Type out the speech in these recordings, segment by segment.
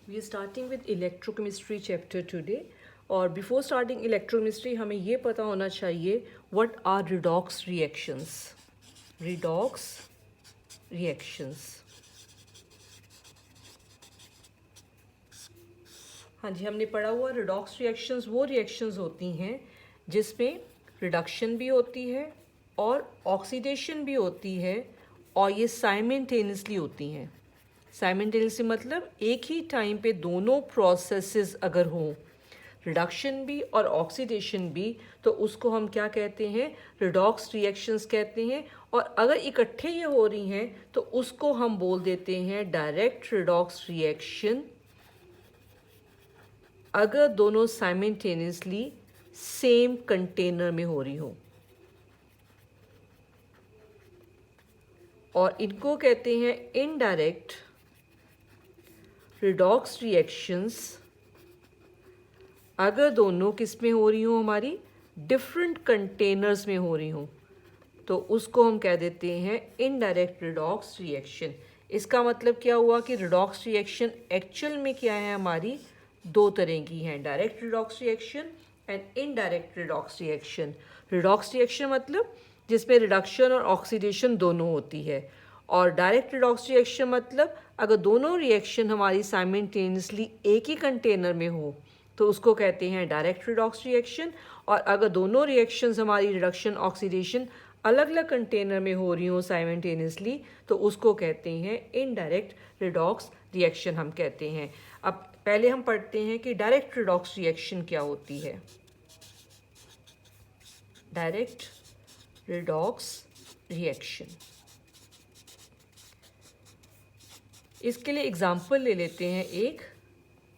We are starting with electrochemistry chapter today. और before starting electrochemistry हमें ये पता होना चाहिए what are redox reactions. Redox reactions. हाँ जी, हमने पढ़ा हुआ redox reactions वो reactions होती हैं जिसमें reduction भी होती है और oxidation भी होती है और ये simultaneously होती हैं. साइमल्टेनियसली मतलब एक ही टाइम पे दोनों प्रोसेसेस अगर हों, रिडक्शन भी और ऑक्सीडेशन भी, तो उसको हम क्या कहते हैं? रिडॉक्स रिएक्शंस कहते हैं. और अगर इकट्ठे ये हो रही हैं तो उसको हम बोल देते हैं डायरेक्ट रिडॉक्स रिएक्शन, अगर दोनों साइमल्टेनियसली सेम कंटेनर में हो रही हो. और इनको कहते हैं इनडायरेक्ट रिडॉक्स रिएक्शंस, अगर दोनों किस में हो रही हो? हमारी डिफरेंट कंटेनर्स में हो रही हो, तो उसको हम कह देते हैं इनडायरेक्ट रिडॉक्स रिएक्शन. इसका मतलब क्या हुआ कि रिडॉक्स रिएक्शन एक्चुअल में क्या है? हमारी दो तरह की हैं, direct redox reaction and indirect redox reaction. Redox reaction मतलब जिसमें रिडक्शन और ऑक्सीडेशन दोनों होती है, और डायरेक्ट रिडॉक्स रिएक्शन मतलब अगर दोनों रिएक्शन हमारी साइमल्टेनियसली एक ही कंटेनर में हो तो उसको कहते हैं डायरेक्ट रिडॉक्स रिएक्शन. और अगर दोनों रिएक्शंस हमारी रिडक्शन ऑक्सीडेशन अलग अलग कंटेनर में हो रही हो साइमल्टेनियसली, तो उसको कहते हैं इनडायरेक्ट रिडॉक्स रिएक्शन हम कहते हैं. अब पहले हम पढ़ते हैं कि डायरेक्ट रिडॉक्स रिएक्शन क्या होती है. डायरेक्ट रिडॉक्स रिएक्शन, इसके लिए एग्जाम्पल ले लेते हैं एक.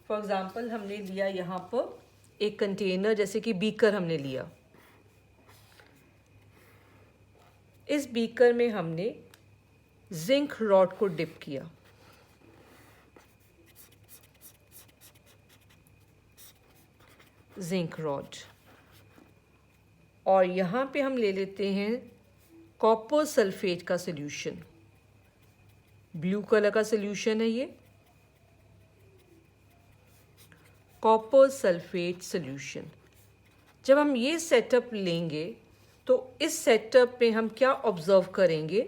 फॉर एग्जाम्पल हमने लिया यहाँ पर एक कंटेनर, जैसे कि बीकर हमने लिया. इस बीकर में हमने जिंक रॉड को डिप किया. जिंक रॉड, और यहाँ पे हम ले लेते हैं कॉपर सल्फेट का सॉल्यूशन. ब्लू कलर का सॉल्यूशन है ये, कॉपर सल्फेट सॉल्यूशन. जब हम ये सेटअप लेंगे तो इस सेटअप में हम क्या ऑब्जर्व करेंगे?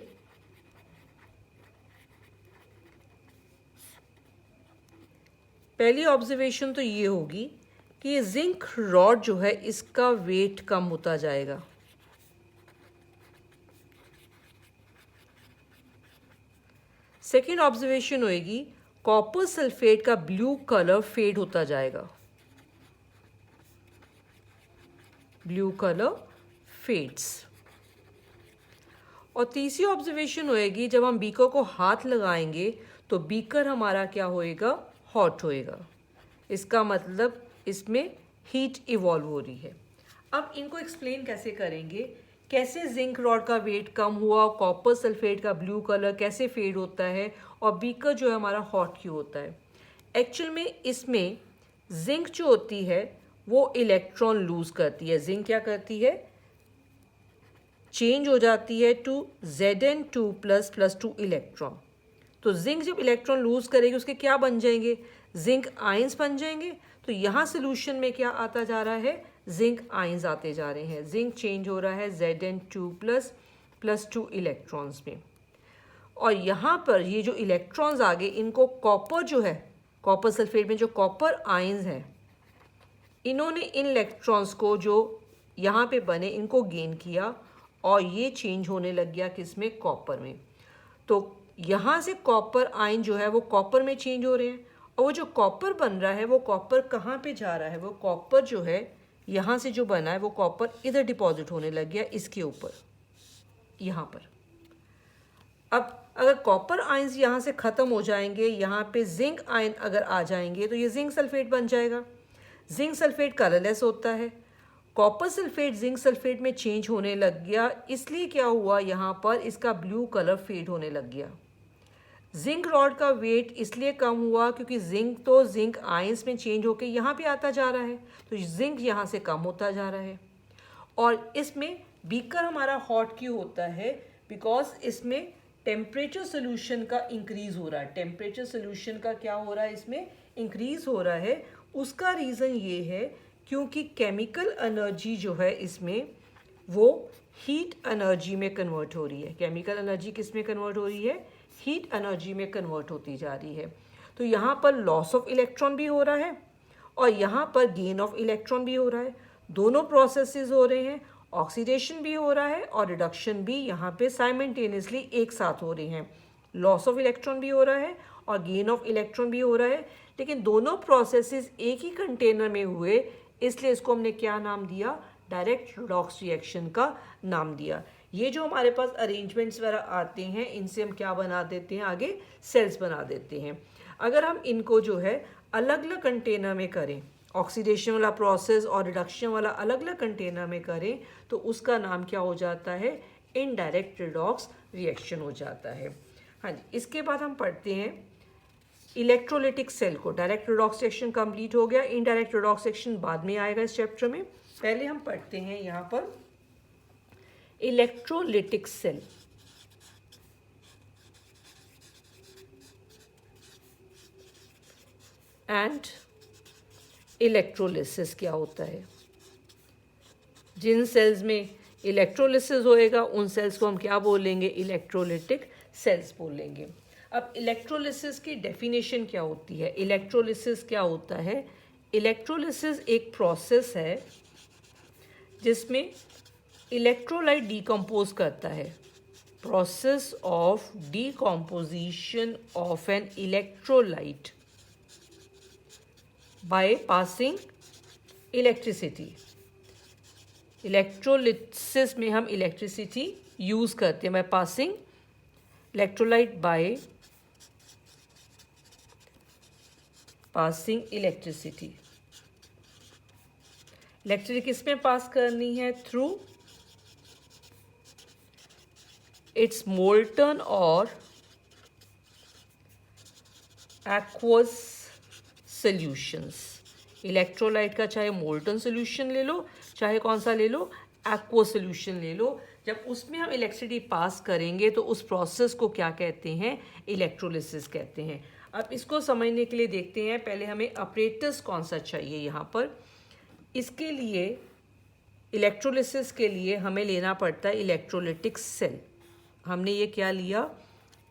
पहली ऑब्जर्वेशन तो ये होगी कि ये जिंक रॉड जो है इसका वेट कम होता जाएगा. सेकेंड ऑब्जर्वेशन होएगी कॉपर सल्फेट का ब्लू कलर फेड होता जाएगा. Blue colour fades. और तीसरी ऑब्जर्वेशन होएगी जब हम बीकर को हाथ लगाएंगे तो बीकर हमारा क्या होएगा? हॉट होएगा. इसका मतलब इसमें हीट इवॉल्व हो रही है. अब इनको एक्सप्लेन कैसे करेंगे? कैसे जिंक रॉड का वेट कम हुआ, कॉपर सल्फेट का ब्लू कलर कैसे फेड होता है, और बीकर जो है हमारा हॉट क्यों होता है? एक्चुअल में इसमें जिंक जो होती है वो इलेक्ट्रॉन लूज करती है. जिंक क्या करती है? चेंज हो जाती है टू Zn2++2 इलेक्ट्रॉन. तो जिंक जब इलेक्ट्रॉन लूज करेगी उसके क्या बन जाएंगे? जिंक आयंस बन जाएंगे. तो यहाँ सोल्यूशन में क्या आता जा रहा है? जिंक आयंस आते जा रहे हैं. जिंक चेंज हो रहा है Zn2++2 इलेक्ट्रॉन्स में. और यहाँ पर ये जो इलेक्ट्रॉन्स आगे, इनको कॉपर जो है, कॉपर सल्फेट में जो कॉपर आयंस हैं, इन्होंने इन इलेक्ट्रॉन्स को जो यहाँ पे बने इनको गेन किया और ये चेंज होने लग गया किसमें? कॉपर में. तो यहाँ से कॉपर आयन जो है वो कॉपर में चेंज हो रहे हैं, और वो जो कॉपर बन रहा है वो कॉपर कहाँ पे जा रहा है? वो कॉपर जो है यहाँ से जो बना है वो कॉपर इधर डिपॉजिट होने लग गया, इसके ऊपर, यहाँ पर. अब अगर कॉपर आयंस यहाँ से ख़त्म हो जाएंगे, यहाँ पे जिंक आयन अगर आ जाएंगे तो ये जिंक सल्फेट बन जाएगा. जिंक सल्फेट कलरलेस होता है. कॉपर सल्फेट जिंक सल्फेट में चेंज होने लग गया, इसलिए क्या हुआ? यहाँ पर इसका ब्लू कलर फेड होने लग गया. जिंक रॉड का वेट इसलिए कम हुआ क्योंकि जिंक तो जिंक आयंस में चेंज होकर यहाँ पे आता जा रहा है, तो जिंक यहाँ से कम होता जा रहा है. और इसमें बीकर हमारा हॉट क्यों होता है? बिकॉज इसमें टेम्परेचर सोल्यूशन का इंक्रीज हो रहा है, टेम्परेचर सोल्यूशन का क्या हो रहा है, इसमें इंक्रीज हो रहा है। उसका रीज़न ये है क्योंकि केमिकल एनर्जी जो है इसमें वो हीट एनर्जी में कन्वर्ट हो रही है। केमिकल एनर्जी किस में कन्वर्ट हो रही है, हीट एनर्जी में कन्वर्ट होती जा रही है। तो यहाँ पर लॉस ऑफ इलेक्ट्रॉन भी हो रहा है और यहाँ पर गेन ऑफ इलेक्ट्रॉन भी हो रहा है। दोनों प्रोसेसेस हो रहे हैं, ऑक्सीडेशन भी हो रहा है और रिडक्शन भी यहाँ पे साइमल्टेनियसली एक साथ हो रहे हैं। लॉस ऑफ इलेक्ट्रॉन भी हो रहा है और गेन ऑफ इलेक्ट्रॉन भी हो रहा है, लेकिन दोनों प्रोसेसेस एक ही कंटेनर में हुए, इसलिए इसको हमने क्या नाम दिया, डायरेक्ट रिडॉक्स रिएक्शन का नाम दिया। ये जो हमारे पास अरेंजमेंट्स वगैरह आते हैं, इनसे हम क्या बना देते हैं, आगे सेल्स बना देते हैं। अगर हम इनको जो है अलग अलग कंटेनर में करें, ऑक्सीडेशन वाला प्रोसेस और रिडक्शन वाला अलग अलग कंटेनर में करें, तो उसका नाम क्या हो जाता है, इनडायरेक्ट रिडॉक्स रिएक्शन हो जाता है। हाँ जी, इसके बाद हम पढ़ते हैं इलेक्ट्रोलिटिक सेल को। डायरेक्ट रिडॉक्स रिएक्शन कंप्लीट हो गया, इनडायरेक्ट रिडॉक्स रिएक्शन बाद में आएगा इस चैप्टर में। पहले हम पढ़ते हैं यहाँ पर इलेक्ट्रोलिटिक सेल। एंड इलेक्ट्रोलिसिस क्या होता है। जिन सेल्स में इलेक्ट्रोलिसिस होएगा उन सेल्स को हम क्या बोलेंगे, इलेक्ट्रोलिटिक सेल्स बोलेंगे। अब इलेक्ट्रोलिसिस की डेफिनेशन क्या होती है, इलेक्ट्रोलिसिस क्या होता है। इलेक्ट्रोलिसिस एक प्रोसेस है जिसमें इलेक्ट्रोलाइट डिकम्पोज करता है। Process of decomposition of an electrolyte by passing electricity. Electrolysis में हम इलेक्ट्रिसिटी यूज़ करते हैं by passing electrolyte by passing electricity. Electricity किस में पास करनी है, थ्रू इट्स मोल्टन और एक्वस सॉल्यूशंस। इलेक्ट्रोलाइट का चाहे मोल्टन सॉल्यूशन ले लो, चाहे कौन सा ले लो, एक्वस सॉल्यूशन ले लो, जब उसमें हम इलेक्ट्रिसिटी पास करेंगे तो उस प्रोसेस को क्या कहते हैं, इलेक्ट्रोलिसिस कहते हैं। अब इसको समझने के लिए देखते हैं, पहले हमें ऑपरेटर्स कौन सा चाहिए यहाँ पर। इसके लिए इलेक्ट्रोलिसिस के लिए हमें लेना पड़ता है इलेक्ट्रोलिटिक सेल। हमने ये क्या लिया,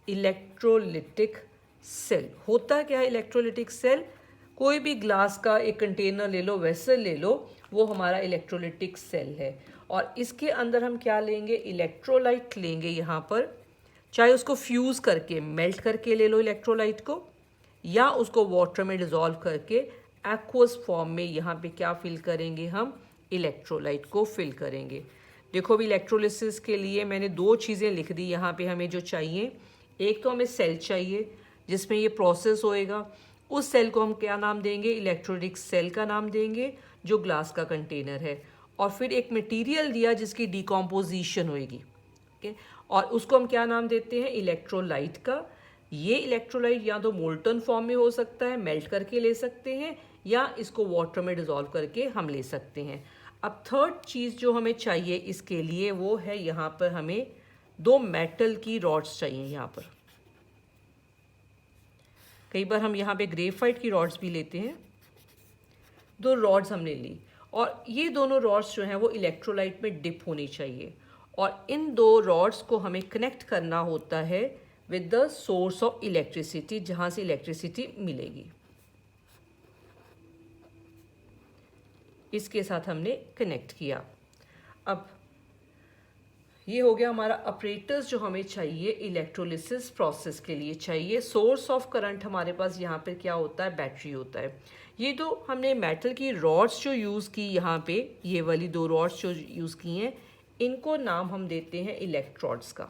इलेक्ट्रोलिटिक सेल। होता क्या है इलेक्ट्रोलिटिक सेल, कोई भी ग्लास का एक कंटेनर ले लो, वेसल ले लो, वो हमारा इलेक्ट्रोलिटिक सेल है। और इसके अंदर हम क्या लेंगे, इलेक्ट्रोलाइट लेंगे यहाँ पर, चाहे उसको फ्यूज़ करके मेल्ट करके ले लो इलेक्ट्रोलाइट को, या उसको वाटर में डिज़ोल्व करके एक्वस फॉर्म में यहाँ पे क्या फिल करेंगे, हम इलेक्ट्रोलाइट को फिल करेंगे। देखो अभी इलेक्ट्रोलिसिस के लिए मैंने दो चीज़ें लिख दी यहाँ पे हमें जो चाहिए। एक तो हमें सेल चाहिए जिसमें ये प्रोसेस होएगा, उस सेल को हम क्या नाम देंगे, इलेक्ट्रोलिटिक सेल का नाम देंगे, जो ग्लास का कंटेनर है। और फिर एक मटेरियल दिया जिसकी डिकम्पोजिशन होएगी, ओके, और उसको हम क्या नाम देते हैं, इलेक्ट्रोलाइट का। ये इलेक्ट्रोलाइट या तो मोल्टन फॉर्म में हो सकता है, मेल्ट करके ले सकते हैं, या इसको वाटर में डिज़ोल्व करके हम ले सकते हैं। अब थर्ड चीज़ जो हमें चाहिए इसके लिए वो है, यहाँ पर हमें दो मेटल की रॉड्स चाहिए। यहाँ पर कई बार हम यहाँ पे ग्रेफाइट की रॉड्स भी लेते हैं। दो रॉड्स हमने ली और ये दोनों रॉड्स जो हैं वो इलेक्ट्रोलाइट में डिप होनी चाहिए, और इन दो रॉड्स को हमें कनेक्ट करना होता है with the source of electricity, जहाँ से इलेक्ट्रिसिटी मिलेगी। इसके साथ हमने कनेक्ट किया। अब ये हो गया हमारा ऑपरेटर्स जो हमें चाहिए इलेक्ट्रोलिसिस प्रोसेस के लिए चाहिए। सोर्स ऑफ करंट हमारे पास यहाँ पे क्या होता है, बैटरी होता है। ये तो हमने मेटल की रॉड्स जो यूज़ की यहाँ पे, ये वाली दो रॉड्स जो यूज़ की हैं, इनको नाम हम देते हैं इलेक्ट्रोड्स का।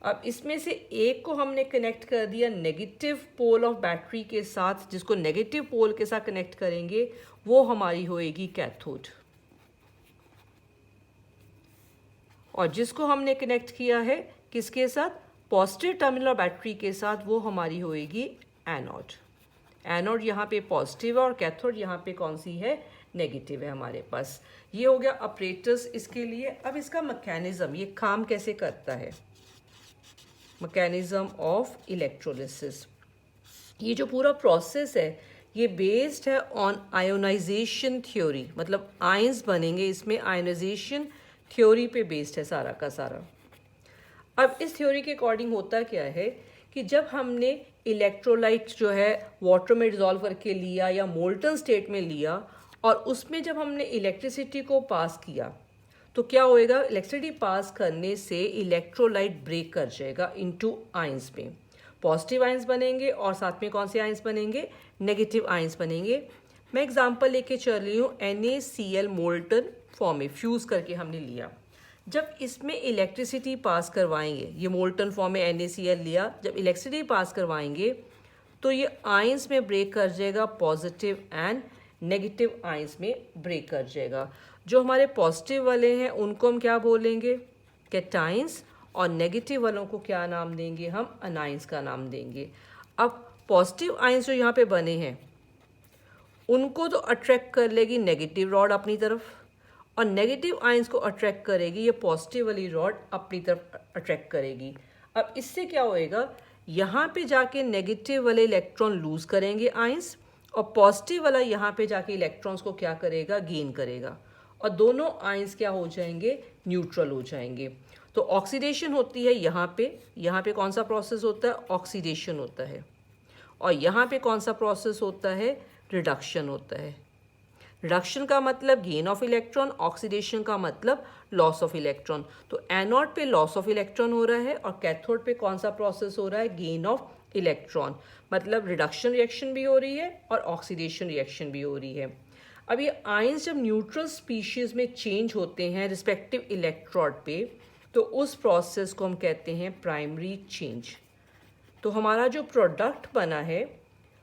अब इसमें से एक को हमने कनेक्ट कर दिया नेगेटिव पोल ऑफ बैटरी के साथ, जिसको नेगेटिव पोल के साथ कनेक्ट करेंगे वो हमारी होएगी कैथोड, और जिसको हमने कनेक्ट किया है किसके साथ, पॉजिटिव टर्मिनल ऑफ बैटरी के साथ, वो हमारी होएगी एनोड। एनोड यहाँ पे पॉजिटिव है और कैथोड यहाँ पे कौन सी है, नेगेटिव है हमारे पास। ये हो गया ऑपरेटर्स इसके लिए। अब इसका मैकेनिज्म, ये काम कैसे करता है। Mechanism of electrolysis. ये जो पूरा प्रोसेस है ये बेस्ड है ऑन आयोनाइजेशन थ्योरी, मतलब आयंस बनेंगे इसमें, आयोनाइजेशन थ्योरी पे बेस्ड है सारा का सारा। अब इस थ्योरी के अकॉर्डिंग होता क्या है कि जब हमने इलेक्ट्रोलाइट जो है वाटर में डिजॉल्व करके लिया या मोल्टन स्टेट में लिया और उसमें जब हमने इलेक्ट्रिसिटी को पास किया तो क्या होएगा, इलेक्ट्रिसिटी पास करने से इलेक्ट्रोलाइट ब्रेक कर जाएगा इनटू आयंस में। पॉजिटिव आयंस बनेंगे और साथ में कौन से आयंस बनेंगे, नेगेटिव आयंस बनेंगे। मैं एग्जांपल लेके चल रही हूँ NaCl मोल्टन फॉर्म में फ्यूज़ करके हमने लिया। जब इसमें इलेक्ट्रिसिटी पास करवाएंगे, ये मोल्टन फॉर्म में NaCl लिया, जब इलेक्ट्रिसिटी पास करवाएंगे तो ये आयंस में ब्रेक कर जाएगा, पॉजिटिव एंड नेगेटिव आयंस में ब्रेक कर जाएगा। जो हमारे पॉजिटिव वाले हैं उनको हम क्या बोलेंगे, कैटायंस, और नेगेटिव वालों को क्या नाम देंगे, हम अनायंस का नाम देंगे। अब पॉजिटिव आयंस जो यहाँ पे बने हैं उनको तो अट्रैक्ट कर लेगी नेगेटिव रॉड अपनी तरफ, और नेगेटिव आयंस को अट्रैक्ट करेगी ये पॉजिटिव वाली रॉड अपनी तरफ अट्रैक्ट करेगी। अब इससे क्या होएगा, यहाँ पे जाके नेगेटिव वाले इलेक्ट्रॉन लूज करेंगे आयंस, और पॉजिटिव वाला यहाँ पे जाके इलेक्ट्रॉन्स को क्या करेगा, गेन करेगा, और दोनों आयंस क्या हो जाएंगे, न्यूट्रल हो जाएंगे। तो ऑक्सीडेशन होती है यहाँ पे कौन सा प्रोसेस होता है, ऑक्सीडेशन होता है, और यहाँ पे कौन सा प्रोसेस होता है, रिडक्शन होता है। रिडक्शन का मतलब गेन ऑफ इलेक्ट्रॉन, ऑक्सीडेशन का मतलब लॉस ऑफ इलेक्ट्रॉन। तो एनोड पे लॉस ऑफ इलेक्ट्रॉन हो रहा है और कैथोड पे कौन सा प्रोसेस हो रहा है, गेन ऑफ इलेक्ट्रॉन। मतलब रिडक्शन रिएक्शन भी हो रही है और ऑक्सीडेशन रिएक्शन भी हो रही है। अब ये आयंस जब न्यूट्रल स्पीशीज में चेंज होते हैं रिस्पेक्टिव इलेक्ट्रोड पे, तो उस प्रोसेस को हम कहते हैं प्राइमरी चेंज। तो हमारा जो प्रोडक्ट बना है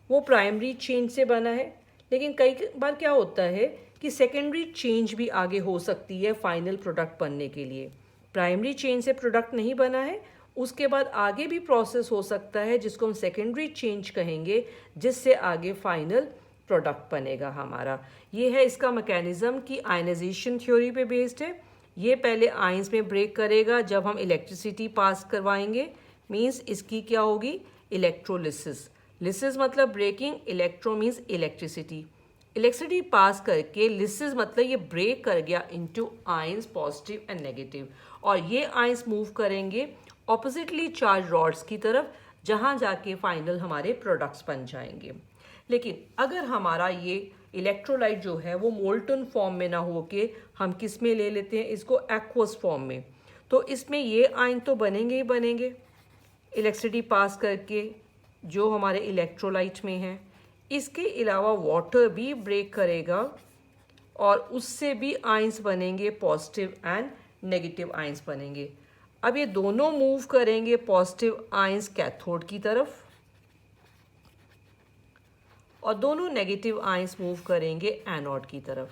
वो प्राइमरी चेंज से बना है, लेकिन कई बार क्या होता है कि सेकेंडरी चेंज भी आगे हो सकती है फाइनल प्रोडक्ट बनने के लिए। प्राइमरी चेंज से प्रोडक्ट नहीं बना है, उसके बाद आगे भी प्रोसेस हो सकता है जिसको हम सेकेंडरी चेंज कहेंगे, जिससे आगे फाइनल प्रोडक्ट बनेगा हमारा। ये है इसका मैकेनिज्म कि आयनाइजेशन थ्योरी पे बेस्ड है। ये पहले आयंस में ब्रेक करेगा जब हम इलेक्ट्रिसिटी पास करवाएंगे, मींस इसकी क्या होगी, इलेक्ट्रोलिसिस। लिसिस मतलब breaking, electro means electricity. Electricity pass करके लिसिस मतलब ये ब्रेक कर गया into ions, positive and negative, और ये आयंस मूव करेंगे ऑपोजिटली चार्ज रॉड्स की तरफ, जहाँ जाके फाइनल हमारे प्रोडक्ट्स बन जाएंगे। लेकिन अगर हमारा ये इलेक्ट्रोलाइट जो है वो मोल्टन फॉर्म में ना होके हम किस में ले लेते हैं इसको, एक्वस फॉर्म में, तो इसमें ये आयन तो बनेंगे ही बनेंगे इलेक्ट्रिसिटी पास करके जो हमारे इलेक्ट्रोलाइट में है। इसके अलावा वाटर भी ब्रेक करेगा और उससे भी आयंस बनेंगे, पॉजिटिव एंड नेगेटिव आयंस बनेंगे। अब ये दोनों मूव करेंगे पॉजिटिव आयंस कैथोड की तरफ और दोनों नेगेटिव आयंस मूव करेंगे एनोड की तरफ।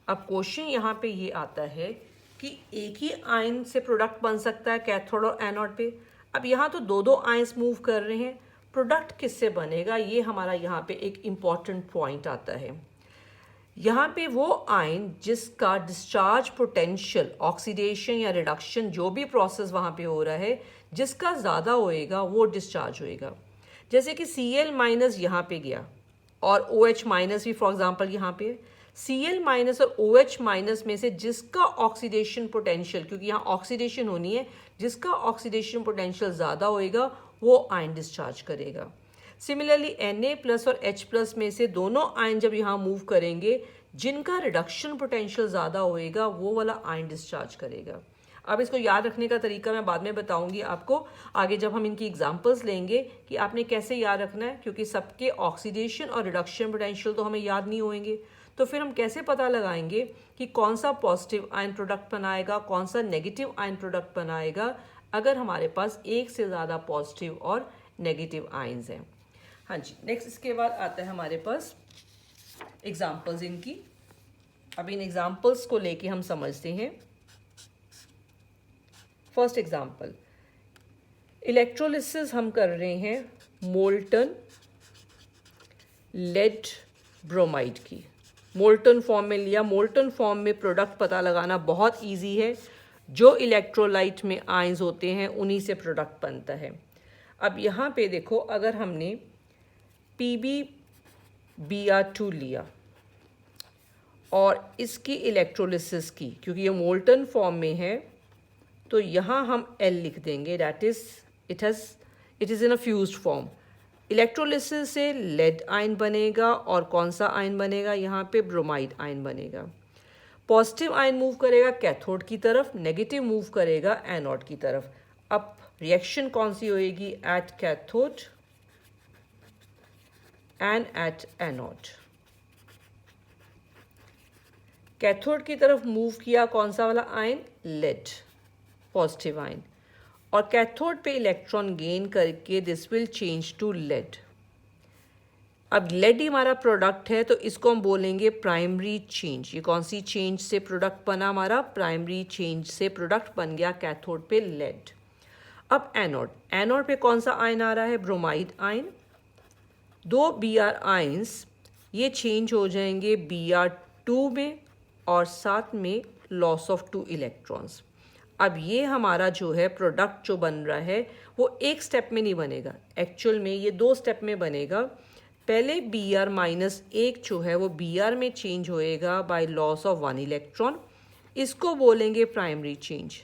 अब क्वेश्चन यहाँ पे ये आता है कि एक ही आयन से प्रोडक्ट बन सकता है कैथोड और एनोड पे। अब यहाँ तो दो दो आयंस मूव कर रहे हैं, प्रोडक्ट किससे बनेगा, ये हमारा यहाँ पे एक इम्पॉर्टेंट पॉइंट आता है। यहाँ पे वो आयन जिसका डिस्चार्ज पोटेंशियल, ऑक्सीडेशन या रिडक्शन जो भी प्रोसेस वहाँ पे हो रहा है, जिसका ज़्यादा होएगा वो डिस्चार्ज होएगा। जैसे कि Cl माइनस यहाँ पे गया और OH माइनस भी फॉर एग्जांपल यहाँ पे, Cl माइनस और OH माइनस में से जिसका ऑक्सीडेशन पोटेंशियल, क्योंकि यहाँ ऑक्सीडेशन होनी है, जिसका ऑक्सीडेशन पोटेंशियल ज़्यादा होएगा वो आयन डिस्चार्ज करेगा। सिमिलरली Na प्लस और H प्लस में से दोनों आयन जब यहाँ मूव करेंगे, जिनका रिडक्शन पोटेंशियल ज़्यादा होएगा वो वाला आयन डिस्चार्ज करेगा। अब इसको याद रखने का तरीका मैं बाद में बताऊंगी आपको आगे जब हम इनकी एग्जांपल्स लेंगे कि आपने कैसे याद रखना है, क्योंकि सबके ऑक्सीडेशन और रिडक्शन पोटेंशियल तो हमें याद नहीं होंगे। तो फिर हम कैसे पता लगाएंगे कि कौन सा पॉजिटिव आयन प्रोडक्ट बनाएगा, कौन सा नेगेटिव आयन प्रोडक्ट बनाएगा, अगर हमारे पास एक से ज़्यादा पॉजिटिव और नेगेटिव आयन्स हैं। हाँ जी, नेक्स्ट इसके बाद आता है हमारे पास एग्जाम्पल्स इनकी। अब इन एग्जाम्पल्स को लेके हम समझते हैं। फर्स्ट एग्जाम्पल, इलेक्ट्रोलिसिस हम कर रहे हैं मोल्टन लेड ब्रोमाइड की। मोल्टन फॉर्म में लिया, मोल्टन फॉर्म में प्रोडक्ट पता लगाना बहुत इजी है। जो इलेक्ट्रोलाइट में आयंस होते हैं उन्हीं से प्रोडक्ट बनता है। अब यहाँ पे देखो, अगर हमने PbBr2 लिया और इसकी इलेक्ट्रोलिसिस की, क्योंकि ये मोल्टन फॉर्म में है, तो यहाँ हम L लिख देंगे, that is it is in a fused form. Electrolysis से लेड आयन बनेगा और कौन सा आयन बनेगा, यहाँ पे ब्रोमाइड आयन बनेगा। पॉजिटिव आयन मूव करेगा कैथोड की तरफ, नेगेटिव मूव करेगा एनोड की तरफ। अब रिएक्शन कौन सी होएगी, at cathode and at anode. Cathode की तरफ मूव किया कौन सा वाला आयन, लेड, पॉजिटिव आयन, और कैथोड पे इलेक्ट्रॉन गेन करके this will change to lead. अब लेड ही हमारा प्रोडक्ट है तो इसको हम बोलेंगे प्राइमरी चेंज। ये कौन सी चेंज से प्रोडक्ट बना, हमारा प्राइमरी चेंज से प्रोडक्ट बन गया कैथोड पे लेड। अब एनोड, एनोड पे कौन सा आयन आ रहा है, ब्रोमाइड आयन। दो Br आयंस ये चेंज हो जाएंगे Br2 में और साथ में लॉस ऑफ 2 इलेक्ट्रॉन्स। अब ये हमारा जो है प्रोडक्ट जो बन रहा है वो एक स्टेप में नहीं बनेगा, एक्चुअल में ये 2 स्टेप में बनेगा। पहले Br-1 जो है वो Br में चेंज होएगा बाय लॉस ऑफ 1 इलेक्ट्रॉन, इसको बोलेंगे प्राइमरी चेंज।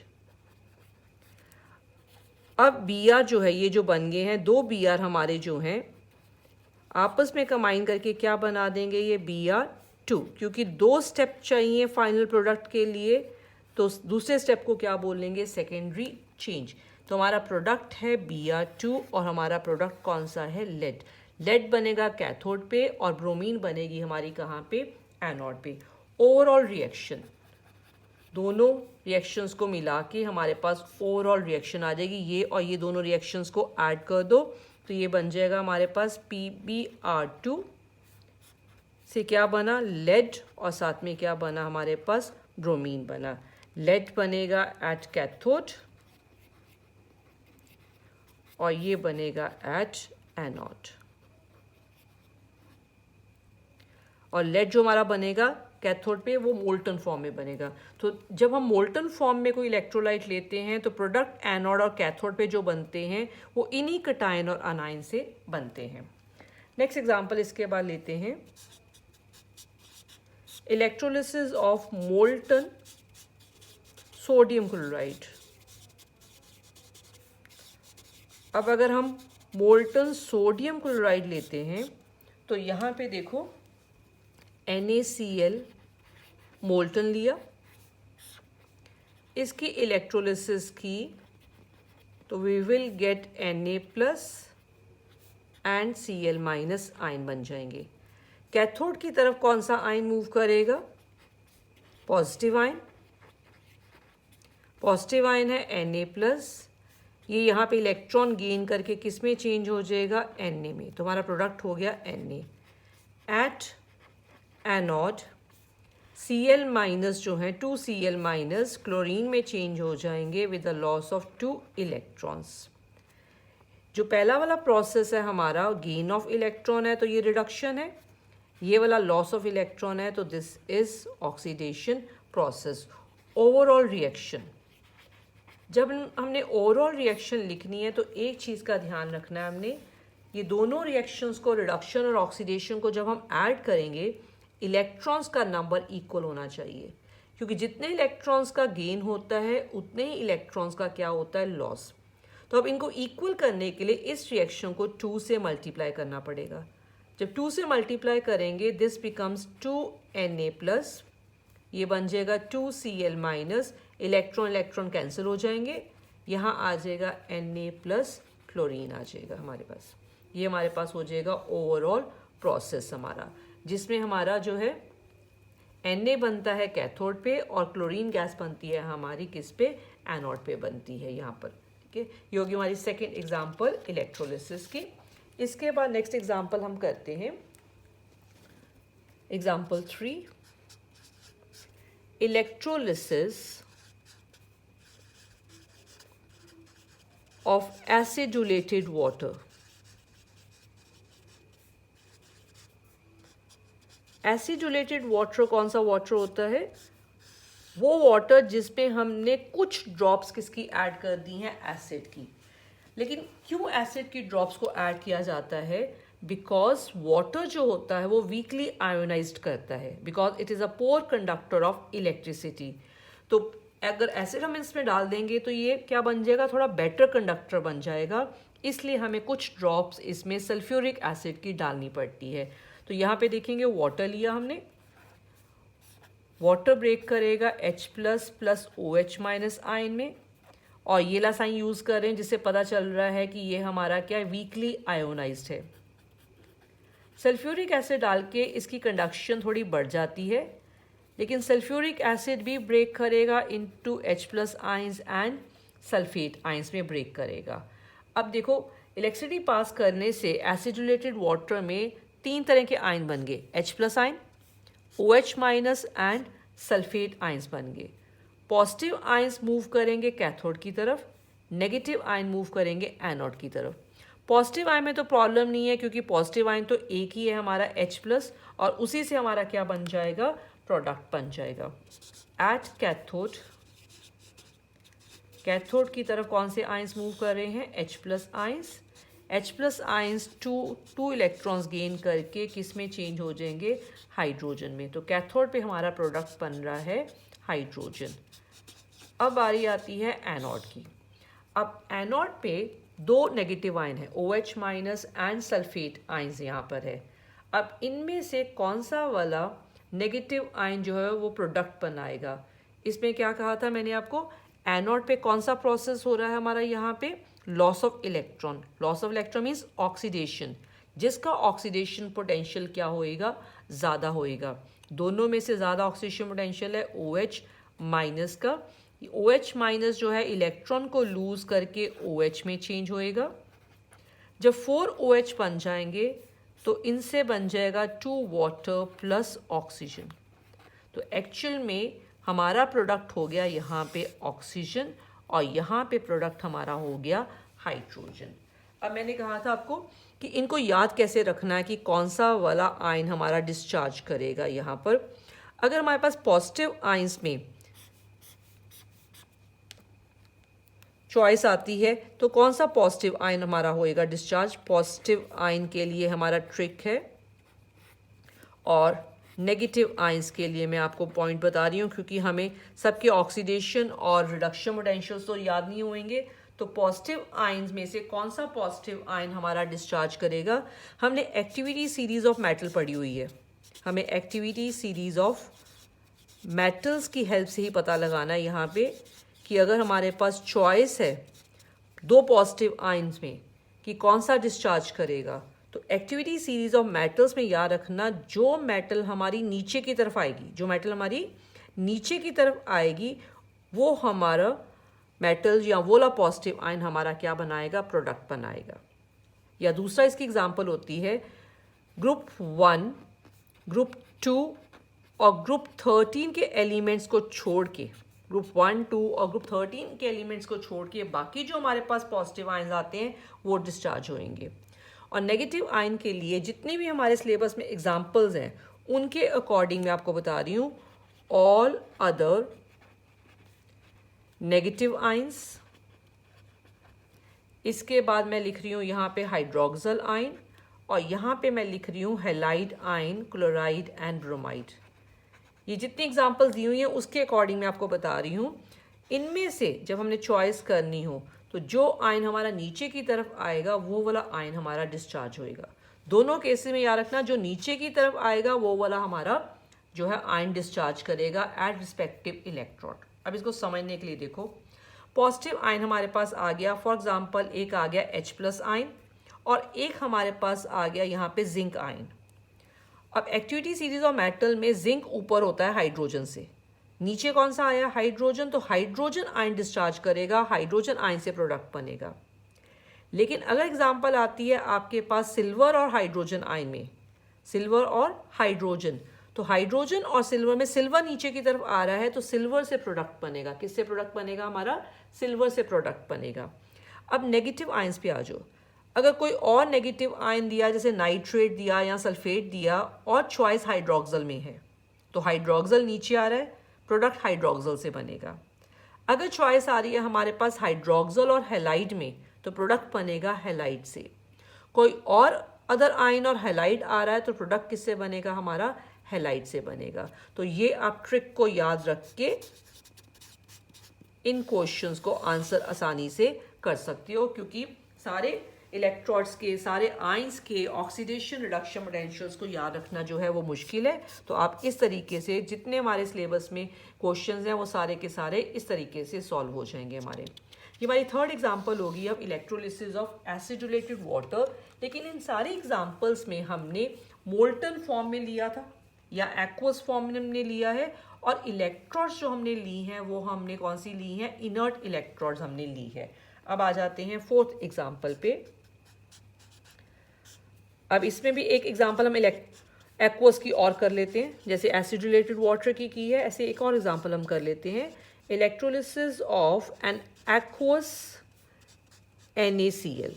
अब Br जो है, ये जो बन गए हैं 2 Br हमारे जो हैं आपस में कंबाइन करके क्या बना देंगे, ये Br2, क्योंकि 2 स्टेप चाहिए फाइनल प्रोडक्ट के लिए, तो दूसरे स्टेप को क्या बोलेंगे, सेकेंडरी चेंज। तो हमारा प्रोडक्ट है Br2 और हमारा प्रोडक्ट कौन सा है, लेड। लेड बनेगा कैथोड पे और ब्रोमीन बनेगी हमारी कहाँ पे, एनोड पे। ओवरऑल रिएक्शन, दोनों रिएक्शंस को मिला के हमारे पास ओवरऑल रिएक्शन आ जाएगी। ये और ये दोनों रिएक्शंस को ऐड कर दो तो ये बन जाएगा हमारे पास PbR2 से क्या बना, लेड, और साथ में क्या बना हमारे पास, ब्रोमीन बना। लेड बनेगा एट कैथोड और ये बनेगा एट एनोड। और लेड जो हमारा बनेगा कैथोड पे वो मोल्टन फॉर्म में बनेगा। तो जब हम मोल्टन फॉर्म में कोई इलेक्ट्रोलाइट लेते हैं तो प्रोडक्ट एनोड और कैथोड पे जो बनते हैं वो इन्हीं कटायन और अनायन से बनते हैं। नेक्स्ट एग्जांपल इसके बाद लेते हैं, electrolysis of molten sodium chloride. अब अगर हम मोल्टन सोडियम क्लोराइड लेते हैं तो यहाँ पे देखो NaCl मोल्टन लिया, इसकी इलेक्ट्रोलिसिस की तो we will get Na plus and Cl minus ion बन जाएंगे। कैथोड की तरफ कौन सा आयन मूव करेगा, पॉजिटिव आयन। पॉजिटिव आयन है Na प्लस, ये यहाँ पे इलेक्ट्रॉन गेन करके किस में चेंज हो जाएगा, Na में, तो हमारा प्रोडक्ट हो गया Na। At anode Cl minus जो है 2Cl माइनस क्लोरीन में चेंज हो जाएंगे with the loss of 2 electrons. जो पहला वाला प्रोसेस है हमारा गेन ऑफ इलेक्ट्रॉन है तो ये रिडक्शन है, ये वाला लॉस ऑफ इलेक्ट्रॉन है तो this is oxidation process. Overall reaction, जब हमने ओवरऑल रिएक्शन लिखनी है तो एक चीज़ का ध्यान रखना है, हमने ये दोनों रिएक्शंस को, रिडक्शन और ऑक्सीडेशन को जब हम ऐड करेंगे इलेक्ट्रॉन्स का नंबर इक्वल होना चाहिए, क्योंकि जितने इलेक्ट्रॉन्स का गेन होता है उतने ही इलेक्ट्रॉन्स का क्या होता है, लॉस। तो अब इनको इक्वल करने के लिए इस रिएक्शन को 2 से मल्टीप्लाई करना पड़ेगा। जब 2 से मल्टीप्लाई करेंगे दिस बिकम्स 2Na प्लस, ये बन जाएगा 2Cl minus, electron electron cancel हो जाएंगे, यहाँ आ जाएगा Na प्लस क्लोरीन आ जाएगा हमारे पास। ये हमारे पास हो जाएगा ओवरऑल प्रोसेस हमारा, जिसमें हमारा जो है Na बनता है कैथोड पे और क्लोरीन गैस बनती है हमारी किस पे, एनोड पे बनती है यहाँ पर। ठीक है, ये होगी हमारी सेकेंड एग्जांपल इलेक्ट्रोलिसिस की। इसके बाद नेक्स्ट एग्जांपल हम करते हैं, example 3, electrolysis of acidulated water. Acidulated water कौन सा वाटर होता है, वो वाटर जिसमें हमने कुछ ड्रॉप्स किसकी ऐड कर दी हैं, एसिड की। लेकिन क्यों एसिड की ड्रॉप्स को ऐड किया जाता है? बिकॉज वाटर जो होता है वो वीकली आयोनाइज्ड करता है, because it is a poor conductor of electricity. तो अगर एसिड हम इसमें डाल देंगे तो ये क्या बन जाएगा, थोड़ा बेटर कंडक्टर बन जाएगा। इसलिए हमें कुछ ड्रॉप्स इसमें सल्फ्यूरिक एसिड की डालनी पड़ती है। तो यहाँ पे देखेंगे वाटर लिया हमने, वाटर ब्रेक करेगा H plus plus OH minus ion में, और ये ला साइन यूज़ कर रहे हैं जिससे पता चल रहा है कि ये हमारा क्या है, वीकली आयोनाइज्ड है। सल्फ्यूरिक एसिड डाल के इसकी कंडक्शन थोड़ी बढ़ जाती है, लेकिन सल्फ्यूरिक एसिड भी ब्रेक करेगा into H plus ions and sulphate ions में ब्रेक करेगा। अब देखो इलेक्ट्रिसिटी पास करने से एसिडुलेटेड वाटर में 3 तरह के आयन बन गए, H plus ion, OH minus and sulphate ions बन गए। पॉजिटिव आयंस मूव करेंगे कैथोड की तरफ, नेगेटिव आयन मूव करेंगे एनोड की तरफ। पॉजिटिव आयन में तो प्रॉब्लम नहीं है क्योंकि पॉजिटिव आयन तो एक ही है हमारा H प्लस, और उसी से हमारा क्या बन जाएगा, प्रोडक्ट बन जाएगा। एट कैथोड, कैथोड की तरफ कौन से आयंस मूव कर रहे हैं, H plus ions. H plus ions two electrons gain करके किस में चेंज हो जाएंगे, हाइड्रोजन में। तो कैथोड पे हमारा प्रोडक्ट बन रहा है हाइड्रोजन। अब बारी आती है एनोड की। अब एनोड पे 2 नेगेटिव आयन है, OH minus and sulphate ions यहाँ पर है। अब इनमें से कौन सा वाला नेगेटिव आयन जो है वो प्रोडक्ट बनाएगा। इसमें क्या कहा था मैंने आपको, एनोड पे कौन सा प्रोसेस हो रहा है हमारा, यहाँ पे loss of electron. Loss of electron means oxidation, जिसका ऑक्सीडेशन पोटेंशियल क्या होएगा, ज़्यादा होएगा। दोनों में से ज़्यादा ऑक्सीडेशन पोटेंशियल है OH माइनस का। OH माइनस जो है इलेक्ट्रॉन को लूज करके OH में चेंज होएगा। जब 4 OH बन जाएंगे तो इनसे बन जाएगा 2 वाटर प्लस ऑक्सीजन। तो एक्चुअल में हमारा प्रोडक्ट हो गया यहाँ पे ऑक्सीजन, और यहाँ पे प्रोडक्ट हमारा हो गया हाइड्रोजन। अब मैंने कहा था आपको कि इनको याद कैसे रखना है कि कौन सा वाला आयन हमारा डिस्चार्ज करेगा। यहाँ पर अगर हमारे पास पॉजिटिव आयंस में चॉइस आती है तो कौन सा पॉजिटिव आयन हमारा होएगा डिस्चार्ज। पॉजिटिव आयन के लिए हमारा ट्रिक है, और नेगेटिव आयंस के लिए मैं आपको पॉइंट बता रही हूँ क्योंकि हमें सबके ऑक्सीडेशन और रिडक्शन पोटेंशियल्स तो याद नहीं होंगे। तो पॉजिटिव आयंस में से कौन सा पॉजिटिव आयन हमारा डिस्चार्ज करेगा। हमने एक्टिविटी सीरीज ऑफ मेटल पढ़ी हुई है, हमें एक्टिविटी सीरीज ऑफ मेटल्स की हेल्प से ही पता लगाना है यहाँ पे कि अगर हमारे पास चॉइस है 2 पॉजिटिव आयंस में कि कौन सा डिस्चार्ज करेगा, तो एक्टिविटी सीरीज ऑफ मेटल्स में याद रखना जो मेटल हमारी नीचे की तरफ आएगी, जो मेटल हमारी नीचे की तरफ आएगी वो हमारा मेटल या वो वाला पॉजिटिव आयन हमारा क्या बनाएगा, प्रोडक्ट बनाएगा। या दूसरा इसकी एग्जांपल होती है ग्रुप 1, ग्रुप 2 और ग्रुप 13 के एलिमेंट्स को छोड़ के, ग्रुप 1, 2 और ग्रुप 13 के एलिमेंट्स को छोड़ के बाकी जो हमारे पास पॉजिटिव आयन्स आते हैं वो डिस्चार्ज होंगे। और नेगेटिव आयन के लिए जितने भी हमारे सिलेबस में एग्जांपल्स हैं उनके अकॉर्डिंग मैं आपको बता रही हूँ, ऑल अदर नेगेटिव आयंस। इसके बाद मैं लिख रही हूँ यहाँ पे हाइड्रोक्सल आयन, और यहाँ पे मैं लिख रही हूँ halide ion, chloride and bromide. ये जितनी एग्जांपल्स दी हुई हैं उसके अकॉर्डिंग मैं आपको बता रही हूँ। इनमें से जब हमने चॉइस करनी हो तो जो आयन हमारा नीचे की तरफ आएगा वो वाला आयन हमारा डिस्चार्ज होएगा। दोनों केसेस में याद रखना जो नीचे की तरफ आएगा वो वाला हमारा जो है आयन डिस्चार्ज करेगा एट रिस्पेक्टिव इलेक्ट्रोड। अब इसको समझने के लिए देखो, पॉजिटिव आयन हमारे पास आ गया, फॉर एग्जांपल एक आ गया H प्लस आयन और एक हमारे पास आ गया यहाँ पे जिंक आयन। अब एक्टिविटी सीरीज ऑफ मेटल में जिंक ऊपर होता है हाइड्रोजन से, नीचे कौन सा आया, हाइड्रोजन। तो हाइड्रोजन आयन डिस्चार्ज करेगा, हाइड्रोजन आयन से प्रोडक्ट बनेगा। लेकिन अगर एग्जांपल आती है आपके पास सिल्वर और हाइड्रोजन आयन में, सिल्वर और हाइड्रोजन, तो हाइड्रोजन और सिल्वर में सिल्वर नीचे की तरफ आ रहा है तो सिल्वर से प्रोडक्ट बनेगा। किससे प्रोडक्ट बनेगा हमारा, सिल्वर से प्रोडक्ट बनेगा। अब नेगेटिव आयंस पे आ जाओ, अगर कोई और नेगेटिव आयन दिया जैसे नाइट्रेट दिया या सल्फेट दिया और चॉइस हाइड्रोक्सल में है, तो हाइड्रोक्सल नीचे आ रहा है, प्रोडक्ट हाइड्रोक्सल से बनेगा। अगर चॉइस आ रही है हमारे पास हाइड्रोक्सल और हैलाइड में, तो प्रोडक्ट बनेगा हैलाइड से। कोई और अदर आयन और हैलाइड आ रहा है तो प्रोडक्ट किससे बनेगा, हमारा हैलाइड से बनेगा। तो ये आप ट्रिक को याद रख के इन क्वेश्चंस को आंसर आसानी से कर सकते हो, क्योंकि सारे इलेक्ट्रोड्स के, सारे आयंस के ऑक्सीडेशन रिडक्शन पोटेंशियल्स को याद रखना जो है वो मुश्किल है। तो आप इस तरीके से जितने हमारे सिलेबस में क्वेश्चंस हैं वो सारे के सारे इस तरीके से सॉल्व हो जाएंगे हमारे। ये हमारी थर्ड एग्जांपल होगी अब इलेक्ट्रोलिसिस ऑफ एसिडुलेटेड वाटर। लेकिन इन सारे एग्जांपल्स में हमने मोल्टन फॉर्म में लिया था या एक्वस फॉर्म में हमने लिया है, और इलेक्ट्रोड्स जो हमने ली हैं वो हमने कौन सी ली हैं, इनर्ट इलेक्ट्रोड्स हमने ली है। अब आ जाते हैं फोर्थ एग्जांपल पे। अब इसमें भी एक एग्जांपल हम एक्वस की और कर लेते हैं, जैसे एसिडुलेटेड वाटर की है, ऐसे एक और एग्जांपल हम कर लेते हैं, electrolysis of an aqueous NaCl।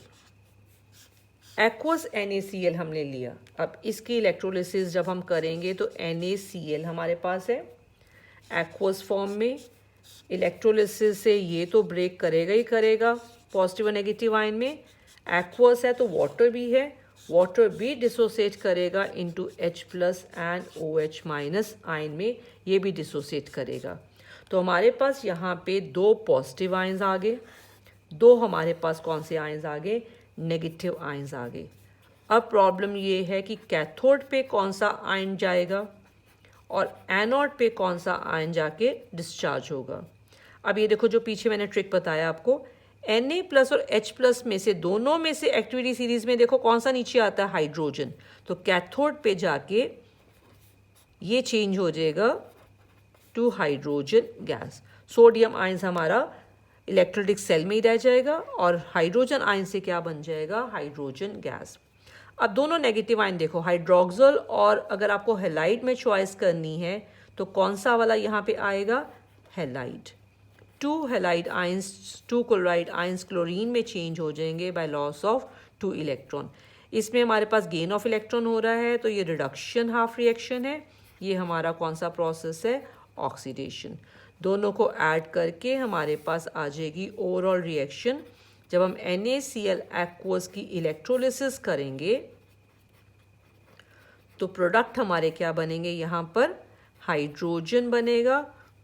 Aqueous NaCl हमने लिया। अब इसकी इलेक्ट्रोलिसिस जब हम करेंगे तो NaCl हमारे पास है एक्वस फॉर्म में। इलेक्ट्रोलिसिस से ये तो ब्रेक करेगा ही करेगा पॉजिटिव और नेगेटिव आयन में। एक्वस है तो वाटर भी है, वाटर भी डिसोसिएट करेगा into H+ and OH- ion में, ये भी डिसोसिएट करेगा। तो हमारे पास यहाँ पे दो पॉजिटिव आयंस आ गए, दो हमारे पास कौन से आयंस आ गए, नेगेटिव आयंस आ गए। अब प्रॉब्लम ये है कि कैथोड पे कौन सा आयन जाएगा और एनोड पे कौन सा आयन जाके डिस्चार्ज होगा। अब ये देखो जो पीछे मैंने ट्रिक बताया आपको, Na+ और H+ में से दोनों में से एक्टिविटी सीरीज में देखो कौन सा नीचे आता है, हाइड्रोजन। तो कैथोड पे जाके ये चेंज हो जाएगा to hydrogen gas. Sodium ions हमारा इलेक्ट्रोलिटिक सेल में ही रह जाएगा और हाइड्रोजन आयन से क्या बन जाएगा, हाइड्रोजन गैस। अब दोनों नेगेटिव आयन देखो, हाइड्रोक्सल, और अगर आपको हैलाइड में चॉइस करनी है तो कौन सा वाला यहाँ पे आएगा, halide. To halide ions, to chloride ions chlorine में चेंज हो जाएंगे बाय लॉस ऑफ 2 इलेक्ट्रॉन। इसमें हमारे पास गेन ऑफ इलेक्ट्रॉन हो रहा है, तो ये रिडक्शन हाफ रिएक्शन है। ये हमारा कौन सा प्रोसेस है, ऑक्सीडेशन। दोनों को ऐड करके हमारे पास आ जाएगी ओवरऑल रिएक्शन। जब हम NaCl एक्वस की इलेक्ट्रोलिसिस करेंगे तो प्रोडक्ट हमारे क्या बनेंगे, यहाँ पर हाइड्रोजन बनेगा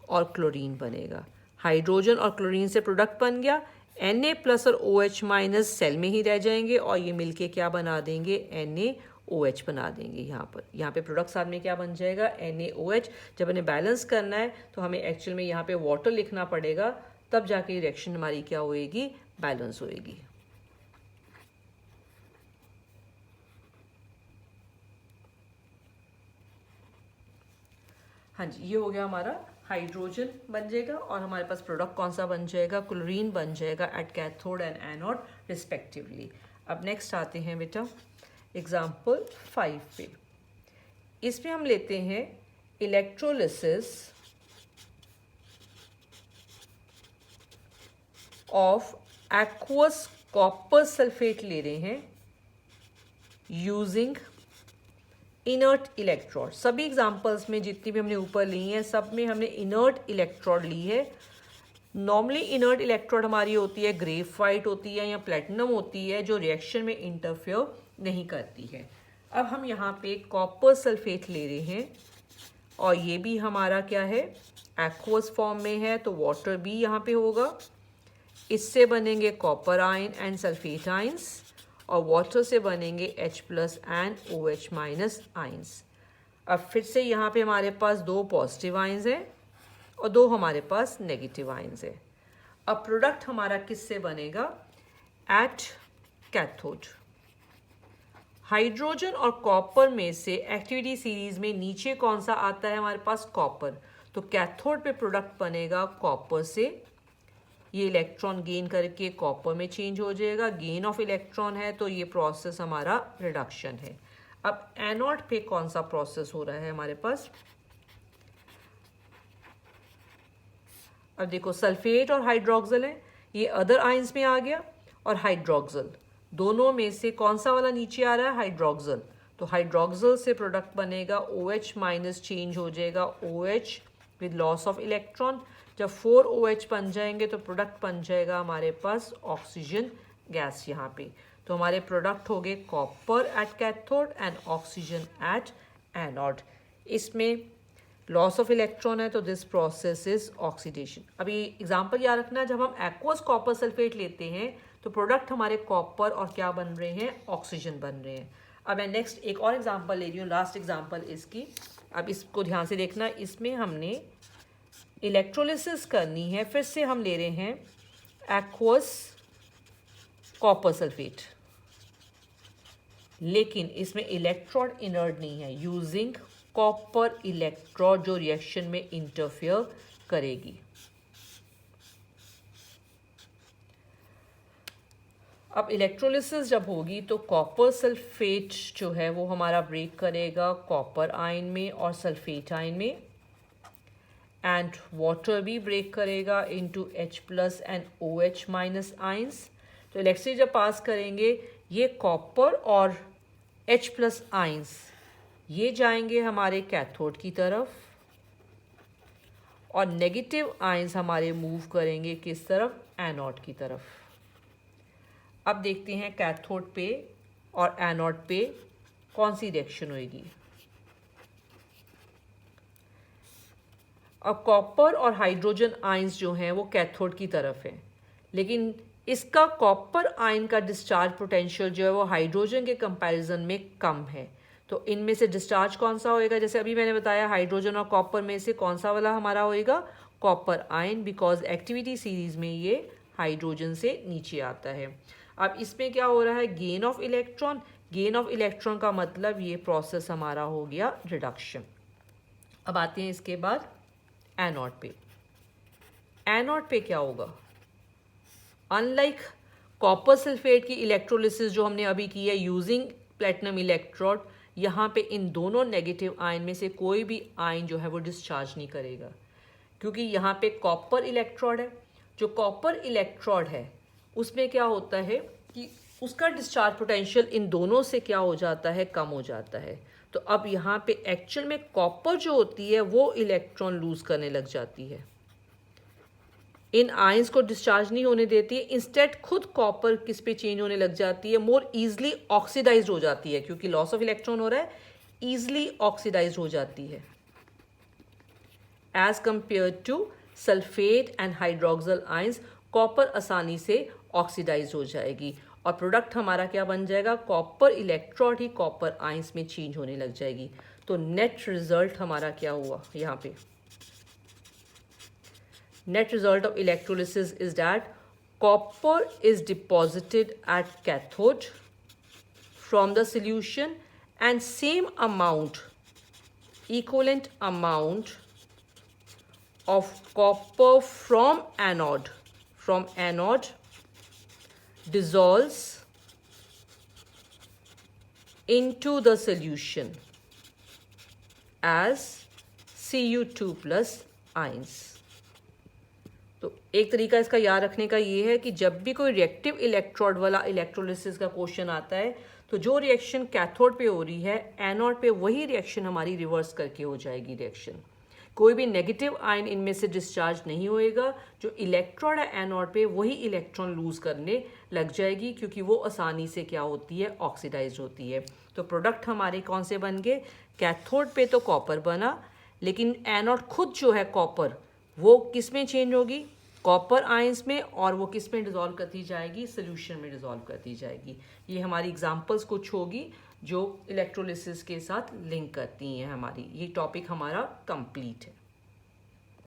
और क्लोरीन बनेगा। हाइड्रोजन और क्लोरीन से प्रोडक्ट बन गया, Na+ और OH- सेल में ही रह जाएंगे और ये मिलके क्या बना देंगे, NaOH बना देंगे। यहाँ पे प्रोडक्ट साथ में क्या बन जाएगा, NaOH। जब इन्हें बैलेंस करना है तो हमें एक्चुअल में यहाँ पे वाटर लिखना पड़ेगा, तब जाके रिएक्शन हमारी क्या होएगी, बैलेंस होएगी। हाँ जी, ये हो गया हमारा, हाइड्रोजन बन जाएगा और हमारे पास प्रोडक्ट कौन सा बन जाएगा, क्लोरीन बन जाएगा eight cathode and anode respectively. अब नेक्स्ट आते हैं बेटा एग्जाम्पल 5 पे। इसमें हम लेते हैं electrolysis of aqueous copper sulphate ले रहे हैं यूजिंग इनर्ट इलेक्ट्रोड। सभी एग्जांपल्स में जितनी भी हमने ऊपर ली हैं सब में हमने इनर्ट इलेक्ट्रोड ली है। नॉर्मली इनर्ट इलेक्ट्रोड हमारी होती है ग्रेफाइट होती है या प्लेटिनम होती है, जो रिएक्शन में इंटरफेयर नहीं करती है। अब हम यहाँ पे कॉपर सल्फेट ले रहे हैं और ये भी हमारा क्या है, एक्वस फॉर्म में है, तो वाटर भी यहाँ पे होगा। इससे बनेंगे copper ion and sulphate ions और वाटर से बनेंगे H+ एंड OH- आयंस। अब फिर से यहाँ पे हमारे पास दो पॉजिटिव आयंस हैं और दो हमारे पास नेगेटिव आयंस है। अब प्रोडक्ट हमारा किससे बनेगा, एट कैथोड। हाइड्रोजन और कॉपर में से एक्टिविटी सीरीज में नीचे कौन सा आता है हमारे पास, कॉपर। तो कैथोड पे प्रोडक्ट बनेगा कॉपर से, ये इलेक्ट्रॉन गेन करके कॉपर में चेंज हो जाएगा। गेन ऑफ इलेक्ट्रॉन है तो ये प्रोसेस हमारा रिडक्शन है। अब एनोड पे कौन सा प्रोसेस हो रहा है हमारे पास, अब देखो सल्फेट और हाइड्रोक्सल है, ये अदर आयंस में आ गया, और हाइड्रोक्सल दोनों में से कौन सा वाला नीचे आ रहा है, हाइड्रोक्सल। तो हाइड्रोक्सल से प्रोडक्ट बनेगा OH- चेंज हो जाएगा OH with loss of electron. जब 4OH बन जाएंगे तो प्रोडक्ट बन जाएगा हमारे पास ऑक्सीजन गैस यहाँ पे। तो हमारे प्रोडक्ट हो गए copper eight cathode and oxygen at anode. इसमें लॉस ऑफ इलेक्ट्रॉन है तो दिस प्रोसेस इज ऑक्सीडेशन। अभी एग्जांपल याद रखना, जब हम एक्वस कॉपर सल्फेट लेते हैं तो प्रोडक्ट हमारे कॉपर और क्या बन रहे हैं, ऑक्सीजन बन रहे हैं। अब मैं नेक्स्ट एक और एग्जांपल ले रही हूँ, लास्ट एग्जांपल इसकी। अब इसको ध्यान से देखना, इसमें हमने इलेक्ट्रोलिसिस करनी है। फिर से हम ले रहे हैं एक्वस कॉपर सल्फेट, लेकिन इसमें इलेक्ट्रोड इनर्ट नहीं है, यूजिंग कॉपर इलेक्ट्रोड जो रिएक्शन में इंटरफेयर करेगी। अब इलेक्ट्रोलिसिस जब होगी तो कॉपर सल्फेट जो है वो हमारा ब्रेक करेगा कॉपर आयन में और सल्फेट आयन में, एंड वाटर भी ब्रेक करेगा into H+ and OH- ions. तो इलेक्ट्रिसिटी जब पास करेंगे ये कॉपर और H+ आयंस ये जाएंगे हमारे कैथोड की तरफ और नेगेटिव आयंस हमारे मूव करेंगे किस तरफ, एनोड की तरफ। अब देखते हैं कैथोड पे और एनोड पे कौन सी रिएक्शन होगी। अब कॉपर और हाइड्रोजन आयंस जो हैं वो कैथोड की तरफ है, लेकिन इसका कॉपर आयन का डिस्चार्ज पोटेंशियल जो है वो हाइड्रोजन के कंपैरिजन में कम है। तो इनमें से डिस्चार्ज कौन सा होएगा, जैसे अभी मैंने बताया हाइड्रोजन और कॉपर में से कौन सा वाला हमारा होएगा, copper ion, because activity series में ये हाइड्रोजन से नीचे आता है। अब इसमें क्या हो रहा है, gain of electron. Gain of electron का मतलब ये प्रोसेस हमारा हो गया रिडक्शन। अब आते हैं इसके बाद एनोड पे। एनोड पे क्या होगा, अनलाइक कॉपर सल्फेट की इलेक्ट्रोलिसिस जो हमने अभी की है यूजिंग प्लेटिनम इलेक्ट्रोड, यहाँ पे इन दोनों नेगेटिव आयन में से कोई भी आयन जो है वो डिस्चार्ज नहीं करेगा, क्योंकि यहाँ पे कॉपर इलेक्ट्रोड है। जो कॉपर इलेक्ट्रोड है उसमें क्या होता है कि उसका डिस्चार्ज पोटेंशियल इन दोनों से क्या हो जाता है, कम हो जाता है। तो अब यहाँ पे एक्चुअल में कॉपर जो होती है वो इलेक्ट्रॉन लूज करने लग जाती है, इन आयंस को डिस्चार्ज नहीं होने देती है। इंस्टेड खुद कॉपर किस पे चेंज होने लग जाती है, मोर इजली ऑक्सीडाइज हो जाती है, क्योंकि लॉस ऑफ इलेक्ट्रॉन हो रहा है, इजली ऑक्सीडाइज हो जाती है as compare to sulphate and hydroxyl ions. Copper आसानी से ऑक्सीडाइज हो जाएगी और प्रोडक्ट हमारा क्या बन जाएगा, कॉपर इलेक्ट्रोड ही कॉपर आयंस में चेंज होने लग जाएगी। तो नेट रिजल्ट हमारा क्या हुआ यहाँ पे, net result of electrolysis is that copper is deposited at cathode from the solution and same amount, equivalent amount of copper from anode dissolves into the solution as Cu2+ ions। तो एक तरीका इसका याद रखने का ये है कि जब भी कोई रिएक्टिव इलेक्ट्रोड वाला इलेक्ट्रोलिसिस का क्वेश्चन आता है तो जो रिएक्शन कैथोड पे हो रही है एनोड पे वही रिएक्शन हमारी रिवर्स करके हो जाएगी रिएक्शन। कोई भी नेगेटिव आयन इनमें से डिस्चार्ज नहीं होएगा, जो इलेक्ट्रोड है एनोड पे वही इलेक्ट्रॉन लूज करने लग जाएगी, क्योंकि वो आसानी से क्या होती है, ऑक्सीडाइज होती है। तो प्रोडक्ट हमारे कौन से बन गए, कैथोड पे तो कॉपर बना, लेकिन एनोड खुद जो है कॉपर वो किस में चेंज होगी, कॉपर आयंस में, और वो किस में डिसॉल्व करती जाएगी, सोल्यूशन में डिसॉल्व करती जाएगी। ये हमारी एग्जांपल्स कुछ होगी जो इलेक्ट्रोलिसिस के साथ लिंक करती हैं हमारी। ये टॉपिक हमारा कंप्लीट है।